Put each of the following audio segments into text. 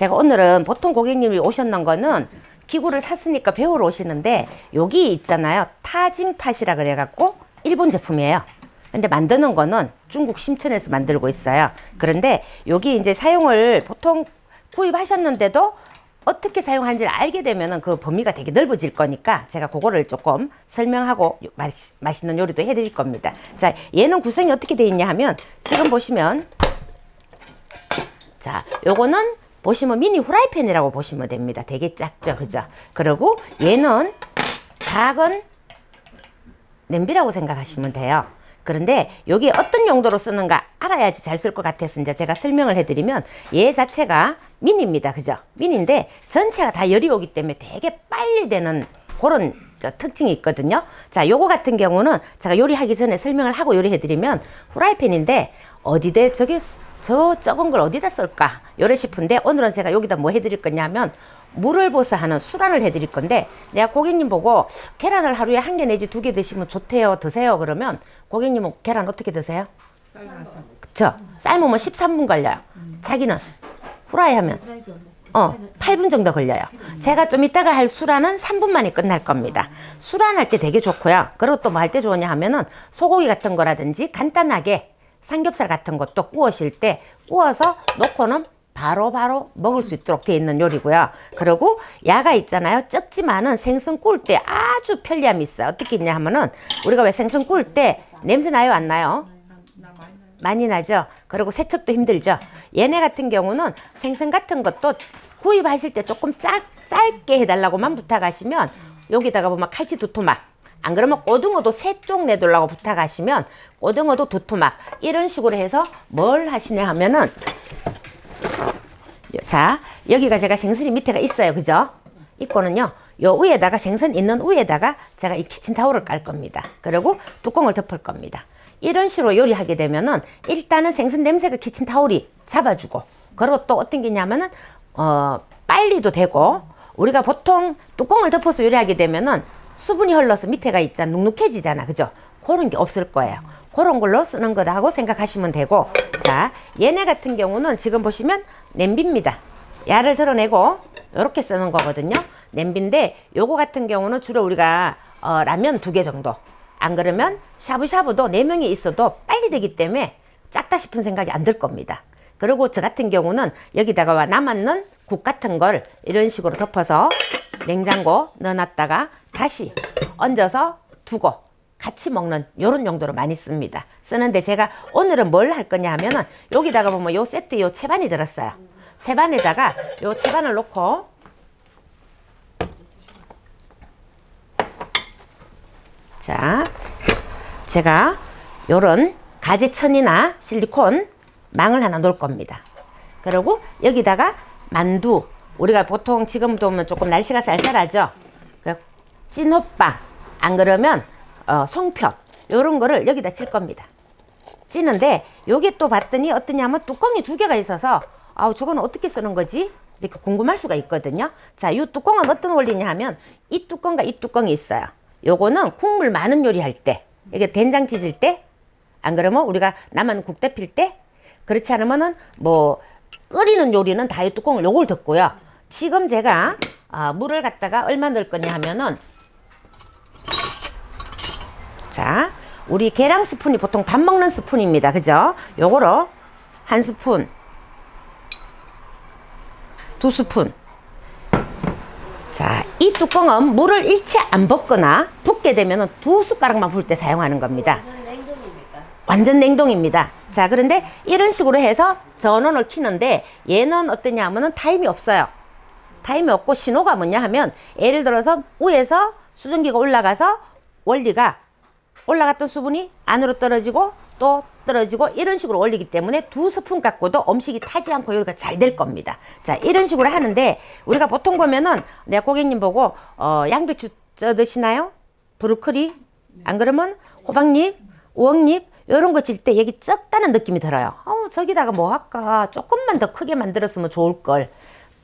제가 오늘은 보통 고객님이 오셨는 거는 기구를 샀으니까 배우러 오시는데 여기 있잖아요. 타징팟이라 그래갖고 일본 제품이에요. 근데 만드는 거는 중국 심천에서 만들고 있어요. 그런데 여기 이제 사용을 보통 구입하셨는데도 어떻게 사용하는지를 알게 되면은 그 범위가 되게 넓어질 거니까 제가 그거를 조금 설명하고 맛있는 요리도 해드릴 겁니다. 자, 얘는 구성이 어떻게 되어 있냐 하면 지금 보시면 자, 요거는 보시면 미니 후라이팬이라고 보시면 됩니다. 되게 작죠, 그죠? 그리고 얘는 작은 냄비라고 생각하시면 돼요. 그런데 여기 어떤 용도로 쓰는가 알아야지 잘 쓸 것 같아서 이제 제가 설명을 해드리면 얘 자체가 미니입니다. 그죠? 미니인데 전체가 다 열이 오기 때문에 되게 빨리 되는 그런 특징이 있거든요. 자, 요거 같은 경우는 제가 요리하기 전에 설명을 하고 요리해드리면 후라이팬인데 어디대 저 적은 걸 어디다 쓸까? 요래 싶은데 오늘은 제가 여기다 뭐 해드릴 거냐면 물을 버서 하는 수란을 해드릴 건데 내가 고객님 보고 계란을 하루에 1개 내지 2개 드시면 좋대요. 드세요. 그러면 고객님은 계란 어떻게 드세요? 삶아서. 그쵸? 삶으면 13분 걸려요. 자기는 후라이 하면 8분 정도 걸려요. 제가 좀 이따가 할 수란은 3분 만에 끝날 겁니다. 수란할 때 되게 좋고요. 그리고 또 뭐 할 때 좋으냐 하면은 소고기 같은 거라든지 간단하게 삼겹살 같은 것도 구우실 때 구워서 놓고는 바로 먹을 수 있도록 되어 있는 요리고요. 그리고 야가 있잖아요. 적지만은 생선 구울 때 아주 편리함이 있어요. 어떻게 있냐 하면은 우리가 왜 생선 구울 때 냄새 나요? 안 나요? 많이 나죠. 그리고 세척도 힘들죠. 얘네 같은 경우는 생선 같은 것도 구입하실 때 조금 짧게 해달라고만 부탁하시면 여기다가 보면 칼치 2토막, 안 그러면 고등어도 3쪽 내두려고 부탁하시면 고등어도 2토막 이런 식으로 해서 뭘 하시냐 하면은 자, 여기가 제가 생선이 밑에가 있어요. 그죠? 있고는요. 요 위에다가 생선 있는 위에다가 제가 이 키친타올을 깔 겁니다. 그리고 뚜껑을 덮을 겁니다. 이런 식으로 요리하게 되면은 일단은 생선 냄새가 키친타올이 잡아주고 그리고 또 어떤 게 있냐면은 빨리도 되고 우리가 보통 뚜껑을 덮어서 요리하게 되면은 수분이 흘러서 밑에가 있잖아 눅눅해지잖아. 그죠? 그런 게 없을 거예요. 그런 걸로 쓰는 거라고 생각하시면 되고 자, 얘네 같은 경우는 지금 보시면 냄비입니다. 야를 드러내고 이렇게 쓰는 거거든요. 냄비인데 요거 같은 경우는 주로 우리가 라면 2개 정도 안 그러면 샤브샤브도 4명이 있어도 빨리 되기 때문에 작다 싶은 생각이 안 들 겁니다. 그리고 저 같은 경우는 여기다가 남았는 국 같은 걸 이런 식으로 덮어서 냉장고 넣어놨다가 다시 얹어서 두고 같이 먹는 요런 용도로 많이 씁니다. 쓰는데 제가 오늘은 뭘 할 거냐 하면은 여기다가 보면 요 세트 요 채반이 들었어요. 채반에다가 요 채반을 놓고 자, 제가 요런 가지천이나 실리콘 망을 하나 놓을 겁니다. 그리고 여기다가 만두 우리가 보통 지금 보면 조금 날씨가 쌀쌀하죠. 찐호빵 안 그러면 송편 요런 거를 여기다 찔 겁니다. 찌는데 요게 또 봤더니 어떠냐면 뚜껑이 2개가 있어서 아우 저거는 어떻게 쓰는 거지? 이렇게 궁금할 수가 있거든요. 자, 이 뚜껑은 어떤 원리냐 하면 이 뚜껑과 이 뚜껑이 있어요. 요거는 국물 많은 요리할 때 이게 된장 찢을 때 안 그러면 우리가 남은 국 데필 때 그렇지 않으면은 뭐 끓이는 요리는 다 이 뚜껑을 요걸 덮고요. 지금 제가 물을 갖다가 얼마 넣을 거냐 하면은 자, 우리 계량 스푼이 보통 밥 먹는 스푼입니다. 그죠? 요거로 1스푼 2스푼 자, 이 뚜껑은 물을 일체 안 붓거나 붓게 되면 2숟가락만 부을 때 사용하는 겁니다. 완전 냉동입니다. 자, 그런데 이런 식으로 해서 전원을 켜는데 얘는 어떠냐 하면은 타임이 없어요. 타임이 없고 신호가 뭐냐 하면 예를 들어서 위에서 수증기가 올라가서 원리가 올라갔던 수분이 안으로 떨어지고 또 떨어지고 이런 식으로 올리기 때문에 2스푼 갖고도 음식이 타지 않고 요리가 잘 될 겁니다. 자, 이런 식으로 하는데 우리가 보통 보면은 내가 고객님 보고 양배추 쪄 드시나요? 브로콜리 안 그러면 호박잎, 우엉잎 이런 거 찔 때 여기 적다는 느낌이 들어요. 저기다가 뭐 할까 조금만 더 크게 만들었으면 좋을 걸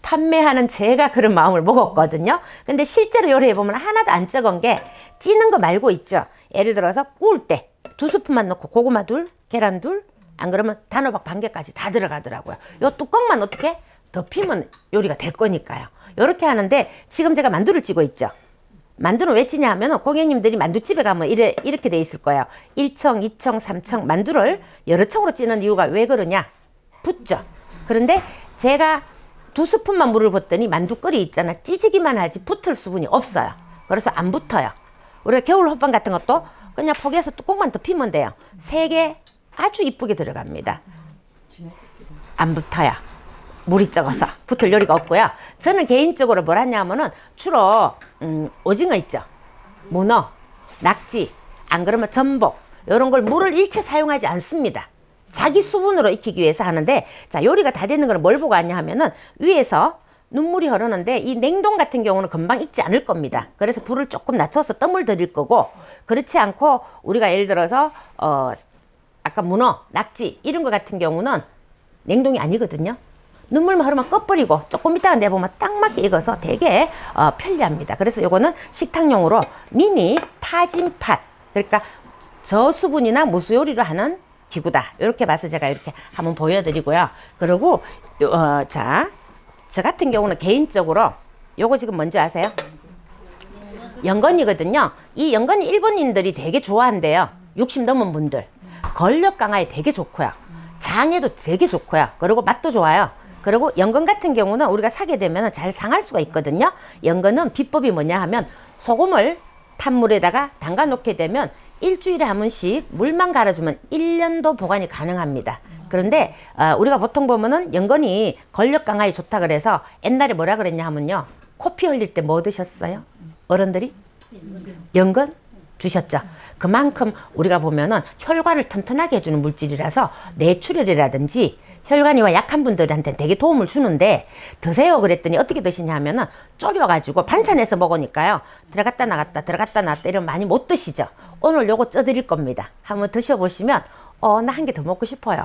판매하는 제가 그런 마음을 먹었거든요. 근데 실제로 요리해보면 하나도 안 적은 게 찌는 거 말고 있죠. 예를 들어서 구울 때 2스푼만 넣고 고구마 둘, 계란 둘, 안 그러면 단호박 반 개까지 다 들어가더라고요. 요 뚜껑만 어떻게 덮이면 요리가 될 거니까요. 요렇게 하는데 지금 제가 만두를 찌고 있죠. 만두는 왜 찌냐 하면 고객님들이 만두집에 가면 이렇게 돼 있을 거예요. 1청, 2청, 3청 만두를 여러 청으로 찌는 이유가 왜 그러냐? 붓죠. 그런데 제가 2스푼만 물을 붓더니 만두끓이 있잖아. 찌지기만 하지 붙을 수분이 없어요. 그래서 안 붙어요. 우리가 겨울 호빵 같은 것도 그냥 포기해서 뚜껑만 덮이면 돼요. 3개 아주 이쁘게 들어갑니다. 안 붙어요. 물이 적어서 붙을 요리가 없고요. 저는 개인적으로 뭘 하냐면은 주로 오징어 있죠. 문어, 낙지, 안 그러면 전복 이런 걸 물을 일체 사용하지 않습니다. 자기 수분으로 익히기 위해서 하는데, 자, 요리가 다 되는 거는 뭘 보고 하냐 하면은 위에서 눈물이 흐르는데 이 냉동 같은 경우는 금방 익지 않을 겁니다. 그래서 불을 조금 낮춰서 뜸을 들일 거고, 그렇지 않고 우리가 예를 들어서 아까 문어, 낙지 이런 거 같은 경우는 냉동이 아니거든요. 눈물만 흐르면 꺼버리고 조금 이따가 내보면 딱 맞게 익어서 되게 편리합니다. 그래서 요거는 식탁용으로 미니 타진팟, 그러니까 저수분이나 무수 요리를 하는 기구다. 이렇게 봐서 제가 이렇게 한번 보여드리고요. 그리고 자, 저 같은 경우는 개인적으로 요거 지금 뭔지 아세요? 연건이거든요. 이 연건이 일본인들이 되게 좋아한대요. 60 넘은 분들. 걸력 강화에 되게 좋고요. 장에도 되게 좋고요. 그리고 맛도 좋아요. 그리고 연건 같은 경우는 우리가 사게 되면 잘 상할 수가 있거든요. 연건은 비법이 뭐냐 하면 소금을 탄 물에다가 담가 놓게 되면 일주일에 한 번씩 물만 갈아주면 1년도 보관이 가능합니다. 그런데 우리가 보통 보면은 연건이 걸력 강화에 좋다 그래서 옛날에 뭐라 그랬냐 하면요. 코피 흘릴 때 뭐 드셨어요? 어른들이? 연건 주셨죠. 그만큼 우리가 보면은 혈관을 튼튼하게 해주는 물질이라서 뇌출혈이라든지 혈관이와 약한 분들한테 되게 도움을 주는데, 드세요 그랬더니 어떻게 드시냐 하면은 졸여가지고 반찬해서 먹으니까요. 들어갔다 나갔다 이러면 많이 못 드시죠. 오늘 요거 쪄드릴 겁니다. 한번 드셔보시면 나 한 개 더 먹고 싶어요.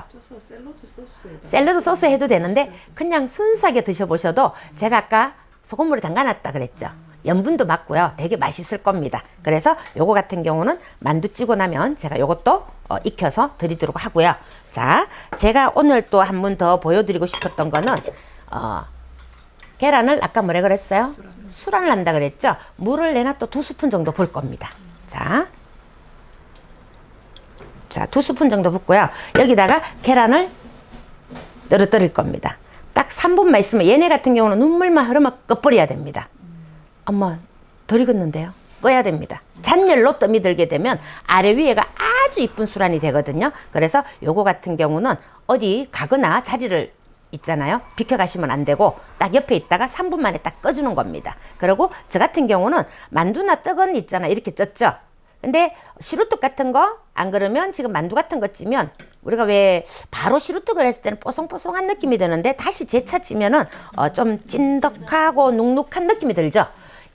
샐러드 소스 해도 되는데 그냥 순수하게 드셔보셔도, 제가 아까 소금물에 담가놨다 그랬죠. 염분도 맞고요. 되게 맛있을 겁니다. 그래서 요거 같은 경우는 만두 찌고 나면 제가 요것도 익혀서 드리도록 하고요. 자, 제가 오늘 또 한 번 더 보여드리고 싶었던 거는 계란을 아까 뭐라 그랬어요? 수란을 한다 그랬죠. 물을 내놔 또 2스푼 정도 볼 겁니다. 자, 2스푼 정도 붓고요. 여기다가 계란을 떨어뜨릴 겁니다. 딱 3분만 있으면, 얘네 같은 경우는 눈물만 흐르면 꺼버려야 됩니다. 엄마 덜 익었는데요. 꺼야 됩니다. 잔열로 뜸이 들게 되면 아래 위에가 아주 이쁜 수란이 되거든요. 그래서 요거 같은 경우는 어디 가거나 자리를 있잖아요. 비켜가시면 안 되고 딱 옆에 있다가 3분 만에 딱 꺼주는 겁니다. 그리고 저 같은 경우는 만두나 떡은 있잖아. 이렇게 쪘죠. 근데 시루떡 같은 거 안 그러면 지금 만두 같은 거 찌면 우리가 왜 바로 시루떡을 했을 때는 뽀송뽀송한 느낌이 드는데 다시 재차 찌면은 좀 찐득하고 눅눅한 느낌이 들죠.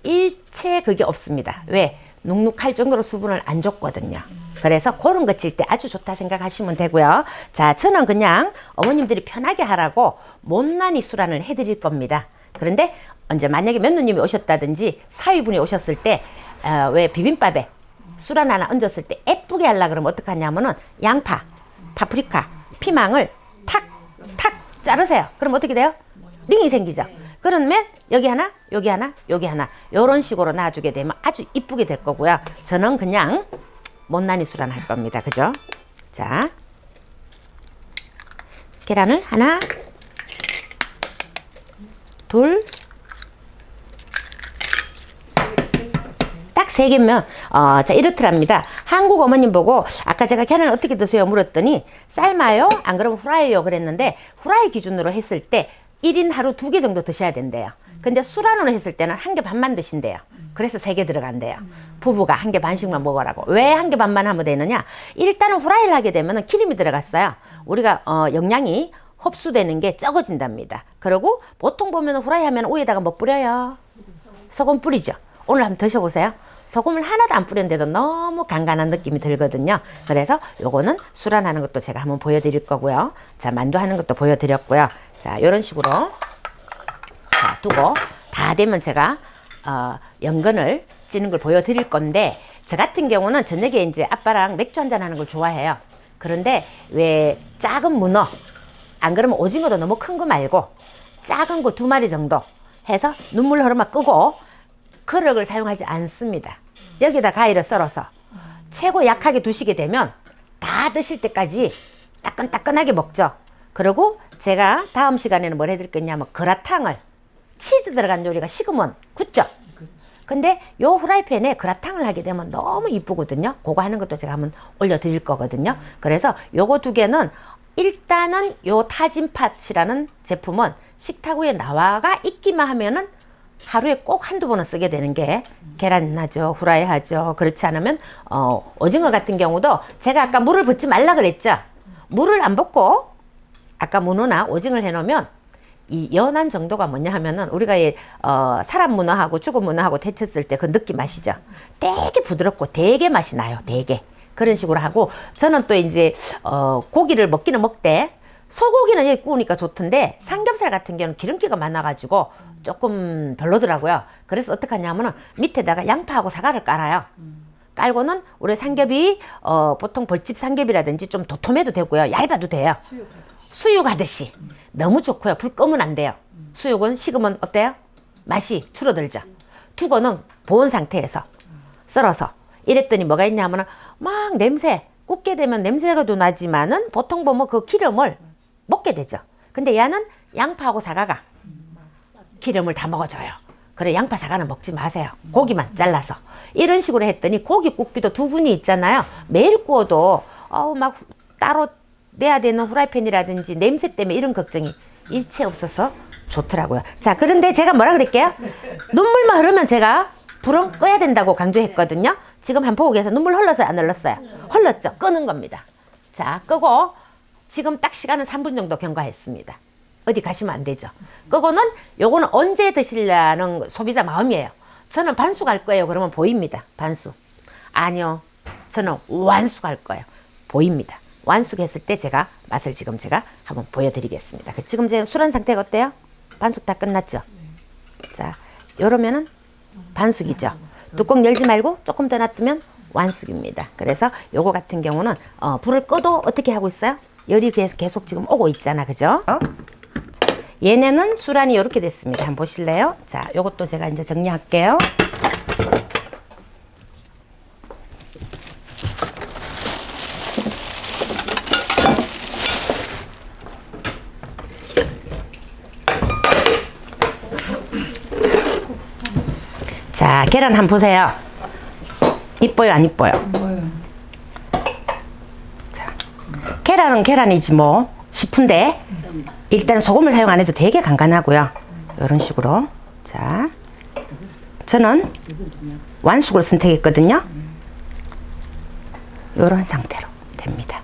일체 그게 없습니다. 왜? 눅눅할 정도로 수분을 안 줬거든요. 그래서 그런 거 칠 때 아주 좋다 생각하시면 되고요. 자, 저는 그냥 어머님들이 편하게 하라고 못난이 수란을 해드릴 겁니다. 그런데 언제 만약에 며느님이 오셨다든지 사위분이 오셨을 때 왜 비빔밥에 수란 하나 얹었을 때 예쁘게 하려고 그러면 어떡하냐면은 양파, 파프리카, 피망을 탁 자르세요. 그럼 어떻게 돼요? 링이 생기죠. 그러면 여기 하나, 여기 하나, 여기 하나 이런 식으로 놔주게 되면 아주 이쁘게 될 거고요. 저는 그냥 못난이 수란 할 겁니다. 그죠? 자, 계란을 하나, 둘, 딱 3개면 자, 이렇더랍니다. 한국 어머님 보고 아까 제가 계란을 어떻게 드세요 물었더니 삶아요? 안 그러면 후라이요 그랬는데, 후라이 기준으로 했을 때 1인 하루 2개 정도 드셔야 된대요. 근데 수란으로 했을 때는 1개 반만 드신대요. 그래서 3개 들어간대요. 부부가 1개 반씩만 먹으라고. 왜 1개 반만 하면 되느냐? 일단은 후라이를 하게 되면 기름이 들어갔어요. 우리가 영양이 흡수되는 게 적어진답니다. 그리고 보통 보면 후라이 하면 위에다가 뭐 뿌려요? 소금 뿌리죠. 오늘 한번 드셔보세요. 소금을 하나도 안 뿌렸는데도 너무 간간한 느낌이 들거든요. 그래서 요거는 수란하는 것도 제가 한번 보여드릴 거고요. 자, 만두 하는 것도 보여드렸고요. 자, 요런 식으로 자, 두고 다 되면 제가 연근을 찌는 걸 보여드릴 건데, 저 같은 경우는 저녁에 이제 아빠랑 맥주 한잔 하는 걸 좋아해요. 그런데 왜 작은 문어, 안 그러면 오징어도 너무 큰 거 말고 작은 거 2마리 정도 해서 눈물 흐르면 끄고 그릇을 사용하지 않습니다. 여기다 가위를 썰어서 최고 약하게 두시게 되면 다 드실 때까지 따끈따끈하게 먹죠. 그리고 제가 다음 시간에는 뭘 해드릴 거냐면 그라탕을, 치즈 들어간 요리가 식으면 굳죠. 근데 요 후라이팬에 그라탕을 하게 되면 너무 이쁘거든요. 그거 하는 것도 제가 한번 올려드릴 거거든요. 그래서 요거 2개는 일단은 요 타진팟이라는 제품은 식탁 위에 나와가 있기만 하면은 하루에 꼭 한두 번은 쓰게 되는 게 계란 하죠, 후라이 하죠. 그렇지 않으면 오징어 같은 경우도 제가 아까 물을 붓지 말라 그랬죠. 물을 안 붓고 아까 문어나 오징어를 해놓으면 이 연한 정도가 뭐냐 하면은 우리가 사람 문어하고 죽은 문어하고 데쳤을 때 그 느낌 아시죠? 되게 부드럽고 되게 맛이 나요. 되게 그런 식으로 하고, 저는 또 이제 고기를 먹기는 먹되 소고기는 여기 구우니까 좋던데 삼겹살 같은 경우는 기름기가 많아가지고 조금 별로더라고요. 그래서 어떻게 하냐면은 밑에다가 양파하고 사과를 깔아요. 깔고는 우리 삼겹이 보통 벌집 삼겹이라든지 좀 도톰해도 되고요, 얇아도 돼요. 수육하듯이 너무 좋고요. 불 끄면 안 돼요. 수육은 식으면 어때요? 맛이 줄어들죠. 투고는 보온 상태에서 썰어서 이랬더니 뭐가 있냐면은 막 냄새, 굽게 되면 냄새가 도 나지만은 보통 보면 그 기름을 먹게 되죠. 근데 얘는 양파하고 사과가 기름을 다 먹어줘요. 그래, 양파 사과는 먹지 마세요. 고기만 잘라서. 이런 식으로 했더니 고기 굽기도 2분이 있잖아요. 매일 구워도 막 따로 내야 되는 후라이팬이라든지 냄새 때문에 이런 걱정이 일체 없어서 좋더라고요. 자, 그런데 제가 뭐라 그랬게요? 눈물만 흐르면 제가 불은 꺼야 된다고 강조했거든요. 지금 한번 보고 계세요. 눈물 흘렀어요, 안 흘렀어요? 흘렀죠. 끄는 겁니다. 자, 끄고 지금 딱 시간은 3분 정도 경과했습니다. 어디 가시면 안 되죠. 끄고는 요거는 언제 드시려는 소비자 마음이에요. 저는 반숙 할 거예요. 그러면 보입니다. 반숙. 아니요, 저는 완숙 할 거예요. 보입니다. 완숙했을 때 제가 맛을 지금 제가 한번 보여드리겠습니다. 지금 제 술한 상태가 어때요? 반숙 다 끝났죠? 자, 요러면은 반숙이죠. 뚜껑 열지 말고 조금 더 놔두면 완숙입니다. 그래서 요거 같은 경우는 불을 꺼도 어떻게 하고 있어요? 열이 계속 지금 오고 있잖아, 그죠? 얘네는 수란이 이렇게 됐습니다. 한번 보실래요? 자, 요것도 제가 이제 정리할게요. 자, 계란 한번 보세요. 이뻐요, 안 이뻐요? 자, 계란은 계란이지 뭐 싶은데 일단 소금을 사용 안 해도 되게 간간하고요. 이런 식으로. 자, 저는 완숙을 선택했거든요. 이런 상태로 됩니다.